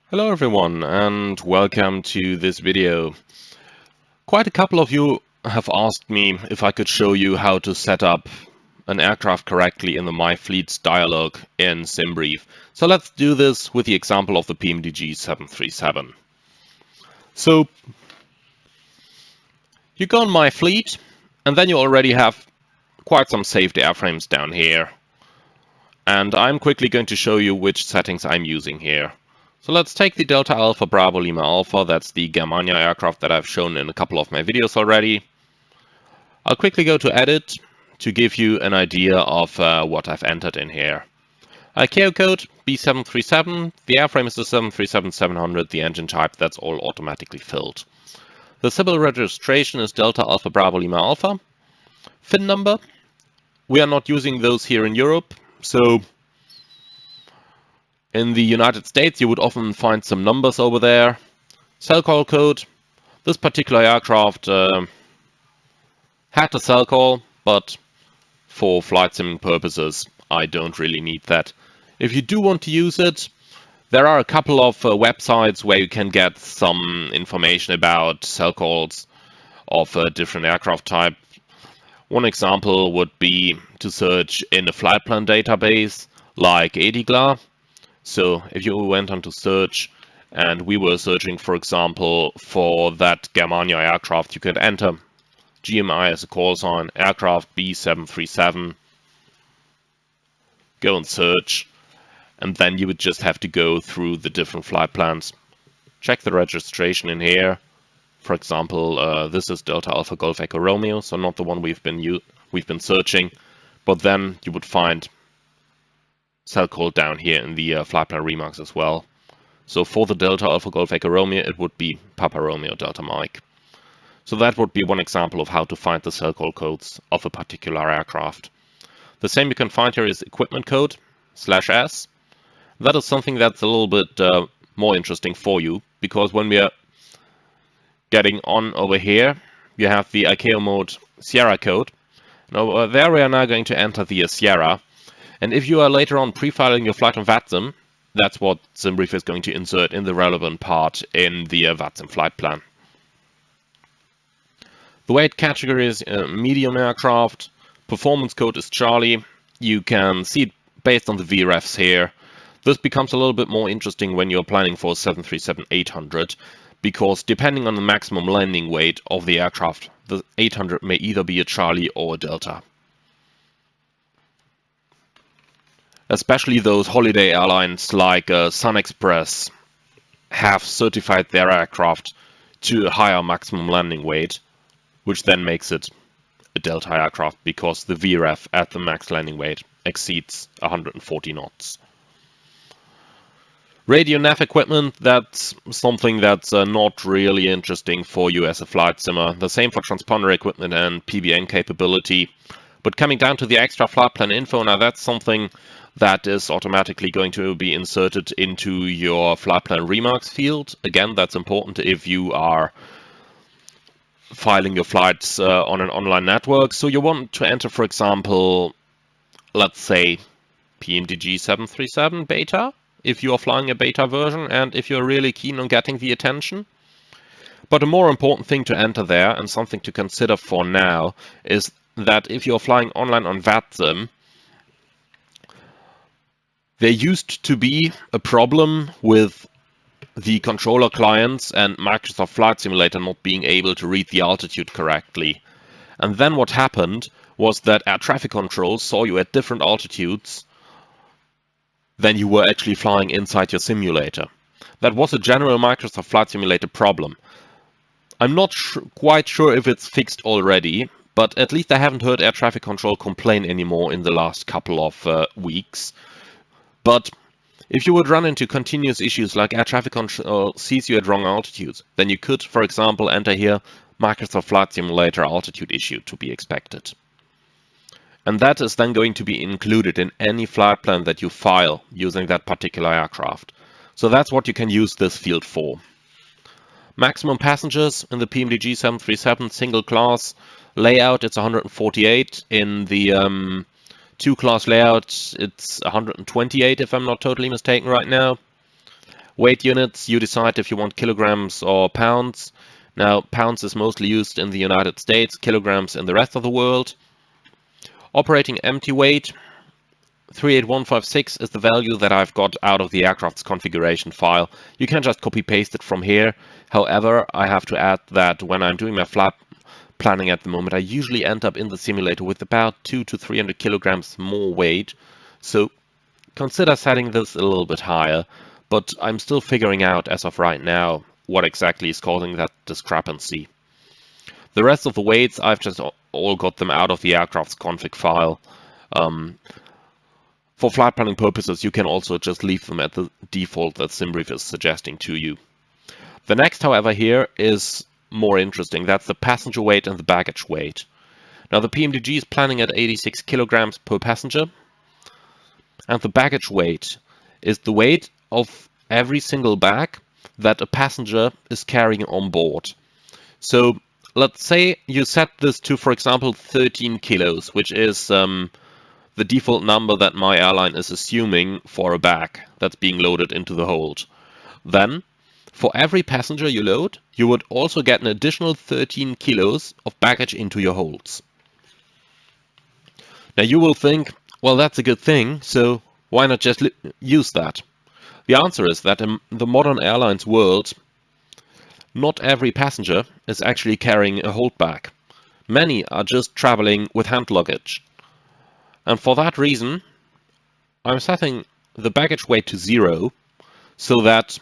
Hello everyone and welcome to this video. Quite a couple of you have asked me if I could show you how to set up an aircraft correctly in the My Fleets dialog in SimBrief. So let's do this with the example of the PMDG 737. So you go on My Fleet and then you already have quite some saved airframes down here. And I'm quickly going to show you which settings I'm using here. So let's take the Delta Alpha Bravo Lima Alpha, that's the Germania aircraft that I've shown in a couple of my videos already. I'll quickly go to Edit to give you an idea of what I've entered in here. ICAO code B737, the airframe is the 737-700, the engine type, that's all automatically filled. The civil registration is Delta Alpha Bravo Lima Alpha. FIN number, we are not using those here in Europe, so in the United States, you would often find some numbers over there. Cell call code. This particular aircraft had a cell call, but for flight simming purposes, I don't really need that. If you do want to use it, there are a couple of websites where you can get some information about cell calls of a different aircraft type. One example would be to search in a flight plan database like ADGLA. So if you went on to search and we were searching, for example, for that Germania aircraft, you could enter GMI as a call sign, aircraft B737, go and search, and then you would just have to go through the different flight plans. Check the registration in here. For example, this is Delta Alpha Golf Echo Romeo, so not the one we've been searching, but then you would find cell call down here in the flight plan remarks as well. So for the Delta Alpha Golf Echo Romeo, it would be Papa Romeo Delta Mike. So that would be one example of how to find the cell call codes of a particular aircraft. The same you can find here is equipment code /S. That is something that's a little bit more interesting for you, because when we are getting on over here, you have the ICAO mode Sierra code. Now there we are now going to enter the Sierra. And if you are later on pre-filing your flight on VATSIM, that's what SimBrief is going to insert in the relevant part in the VATSIM flight plan. The weight category is medium aircraft. Performance code is Charlie. You can see it based on the VREFs here. This becomes a little bit more interesting when you're planning for 737-800, because depending on the maximum landing weight of the aircraft, the 800 may either be a Charlie or a Delta. Especially those holiday airlines like Sun Express have certified their aircraft to a higher maximum landing weight, which then makes it a Delta aircraft because the VREF at the max landing weight exceeds 140 knots. Radio nav equipment, that's something that's not really interesting for you as a flight simmer. The same for transponder equipment and PBN capability. But coming down to the extra flight plan info, now that's something that is automatically going to be inserted into your flight plan remarks field. Again, that's important if you are filing your flights on an online network. So you want to enter, for example, let's say PMDG 737 beta, if you are flying a beta version and if you're really keen on getting the attention. But a more important thing to enter there, and something to consider for now, is that if you're flying online on VATSIM, there used to be a problem with the controller clients and Microsoft Flight Simulator not being able to read the altitude correctly. And then what happened was that air traffic control saw you at different altitudes than you were actually flying inside your simulator. That was a general Microsoft Flight Simulator problem. I'm not quite sure if it's fixed already, but at least I haven't heard air traffic control complain anymore in the last couple of weeks. But if you would run into continuous issues like air traffic control sees you at wrong altitudes, then you could, for example, enter here Microsoft Flight Simulator altitude issue to be expected. And that is then going to be included in any flight plan that you file using that particular aircraft. So that's what you can use this field for. Maximum passengers in the PMDG 737 single class layout, it's 148. In the two-class layout, it's 128 if I'm not totally mistaken right now. Weight units, you decide if you want kilograms or pounds. Now, pounds is mostly used in the United States, kilograms in the rest of the world. Operating empty weight, 38156 is the value that I've got out of the aircraft's configuration file. You can just copy paste it from here. However, I have to add that when I'm doing my flight planning at the moment, I usually end up in the simulator with about 200 to 300 kilograms more weight. So consider setting this a little bit higher, but I'm still figuring out as of right now what exactly is causing that discrepancy. The rest of the weights, I've just all got them out of the aircraft's config file. For flight planning purposes, you can also just leave them at the default that SimBrief is suggesting to you. The next, however, here is more interesting. That's the passenger weight and the baggage weight. Now, the PMDG is planning at 86 kilograms per passenger, and the baggage weight is the weight of every single bag that a passenger is carrying on board. So let's say you set this to, for example, 13 kilos, which is the default number that my airline is assuming for a bag that's being loaded into the hold. Then, for every passenger you load, you would also get an additional 13 kilos of baggage into your holds. Now you will think, well, that's a good thing, so why not just use that? The answer is that in the modern airlines world, not every passenger is actually carrying a hold bag. Many are just traveling with hand luggage. And for that reason, I'm setting the baggage weight to 0 so that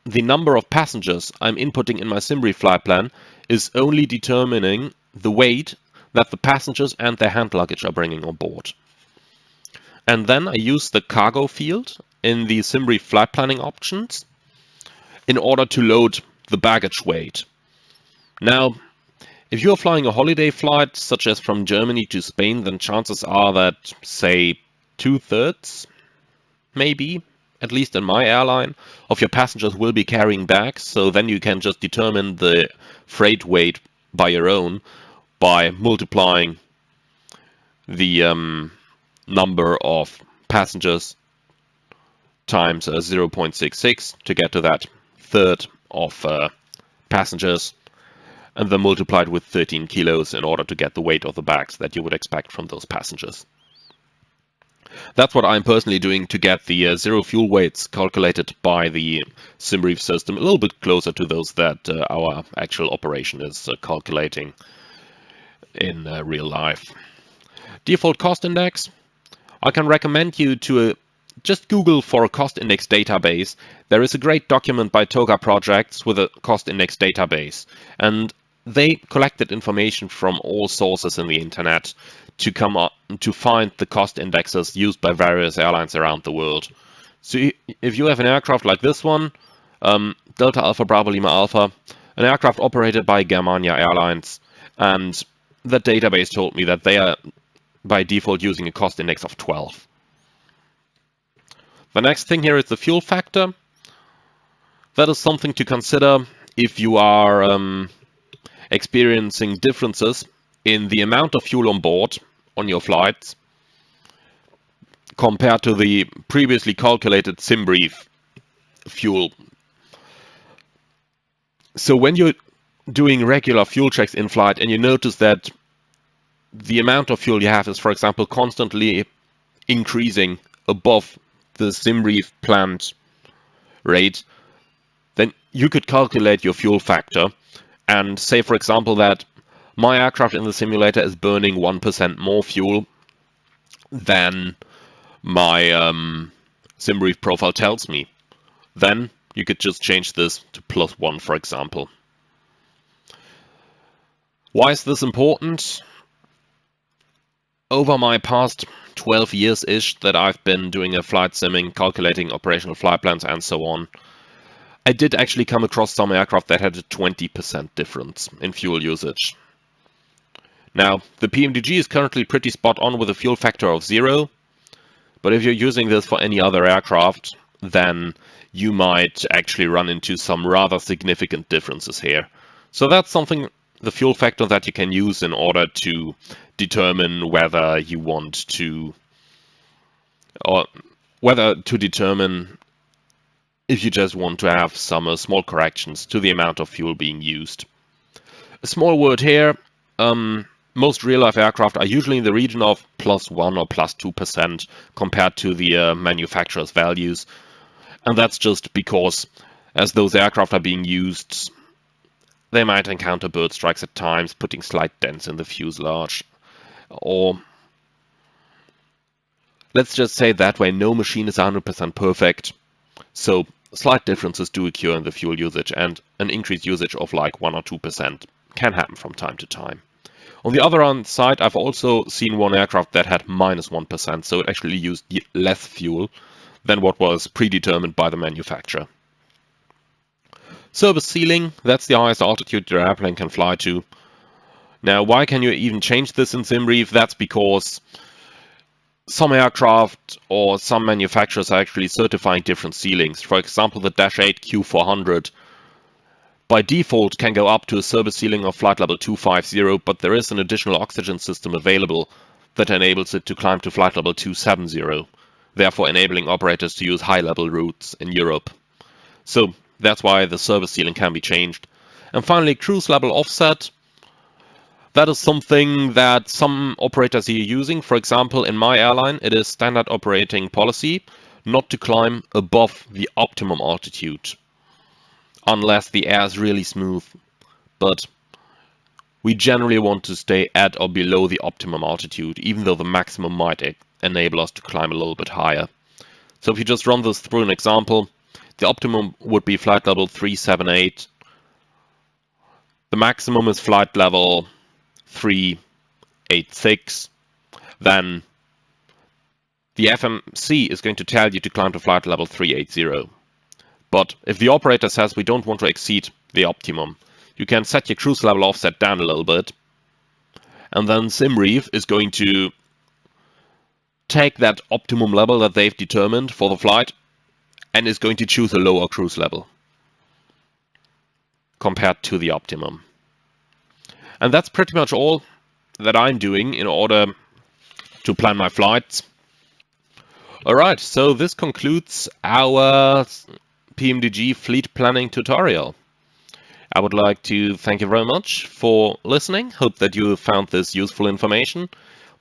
the number of passengers I'm inputting in my SimBrief flight plan is only determining the weight that the passengers and their hand luggage are bringing on board. And then I use the cargo field in the SimBrief flight planning options in order to load the baggage weight. Now, if you're flying a holiday flight, such as from Germany to Spain, then chances are that, say, 2/3, maybe, at least in my airline, of your passengers will be carrying bags. So then you can just determine the freight weight by your own by multiplying the number of passengers times 0.66 to get to that third of passengers, and then multiplied with 13 kilos in order to get the weight of the bags that you would expect from those passengers. That's what I'm personally doing to get the zero fuel weights calculated by the SimBrief system a little bit closer to those that our actual operation is calculating in real life. Default cost index. I can recommend you to just Google for a cost index database. There is a great document by Toga Projects with a cost index database, and they collected information from all sources in the internet to come up to find the cost indexes used by various airlines around the world. So if you have an aircraft like this one, Delta Alpha Bravo Lima Alpha, an aircraft operated by Germania Airlines, and the database told me that they are by default using a cost index of 12. The next thing here is the fuel factor. That is something to consider if you are experiencing differences in the amount of fuel on board on your flights compared to the previously calculated SimBrief fuel. So when you're doing regular fuel checks in flight and you notice that the amount of fuel you have is, for example, constantly increasing above the SimBrief planned rate, then you could calculate your fuel factor and say, for example, that my aircraft in the simulator is burning 1% more fuel than my SimBrief profile tells me. Then you could just change this to +1, for example. Why is this important? Over my past 12 years-ish that I've been doing a flight simming, calculating operational flight plans and so on, I did actually come across some aircraft that had a 20% difference in fuel usage. Now, the PMDG is currently pretty spot on with a fuel factor of 0, but if you're using this for any other aircraft, then you might actually run into some rather significant differences here. So that's something, the fuel factor, that you can use in order to determine whether you want to, or whether to determine if you just want to have some small corrections to the amount of fuel being used. A small word here, most real-life aircraft are usually in the region of +1 or +2% compared to the manufacturer's values. And that's just because as those aircraft are being used, they might encounter bird strikes at times, putting slight dents in the fuselage. Or let's just say that way, no machine is 100% perfect. So slight differences do occur in the fuel usage, and an increased usage of like 1 or 2% can happen from time to time. On the other hand side, I've also seen one aircraft that had -1%, so it actually used less fuel than what was predetermined by the manufacturer. Service ceiling, that's the highest altitude your airplane can fly to. Now, why can you even change this in SimBrief? That's because some aircraft or some manufacturers are actually certifying different ceilings. For example, the Dash 8 Q400 by default can go up to a service ceiling of flight level 250, but there is an additional oxygen system available that enables it to climb to flight level 270, therefore enabling operators to use high-level routes in Europe. So that's why the service ceiling can be changed. And finally, cruise level offset. That is something that some operators are using. For example, in my airline, it is standard operating policy not to climb above the optimum altitude unless the air is really smooth. But we generally want to stay at or below the optimum altitude, even though the maximum might enable us to climb a little bit higher. So if you just run this through an example, the optimum would be flight level 378. The maximum is flight level 386, then the FMC is going to tell you to climb to flight level 380. But if the operator says we don't want to exceed the optimum, you can set your cruise level offset down a little bit, and then SimBrief is going to take that optimum level that they've determined for the flight and is going to choose a lower cruise level compared to the optimum. And that's pretty much all that I'm doing in order to plan my flights. Alright, so this concludes our PMDG fleet planning tutorial. I would like to thank you very much for listening. Hope that you found this useful information.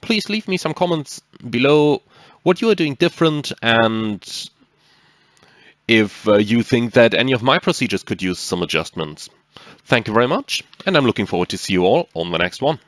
Please leave me some comments below what you are doing different and if you think that any of my procedures could use some adjustments. Thank you very much, and I'm looking forward to see you all on the next one.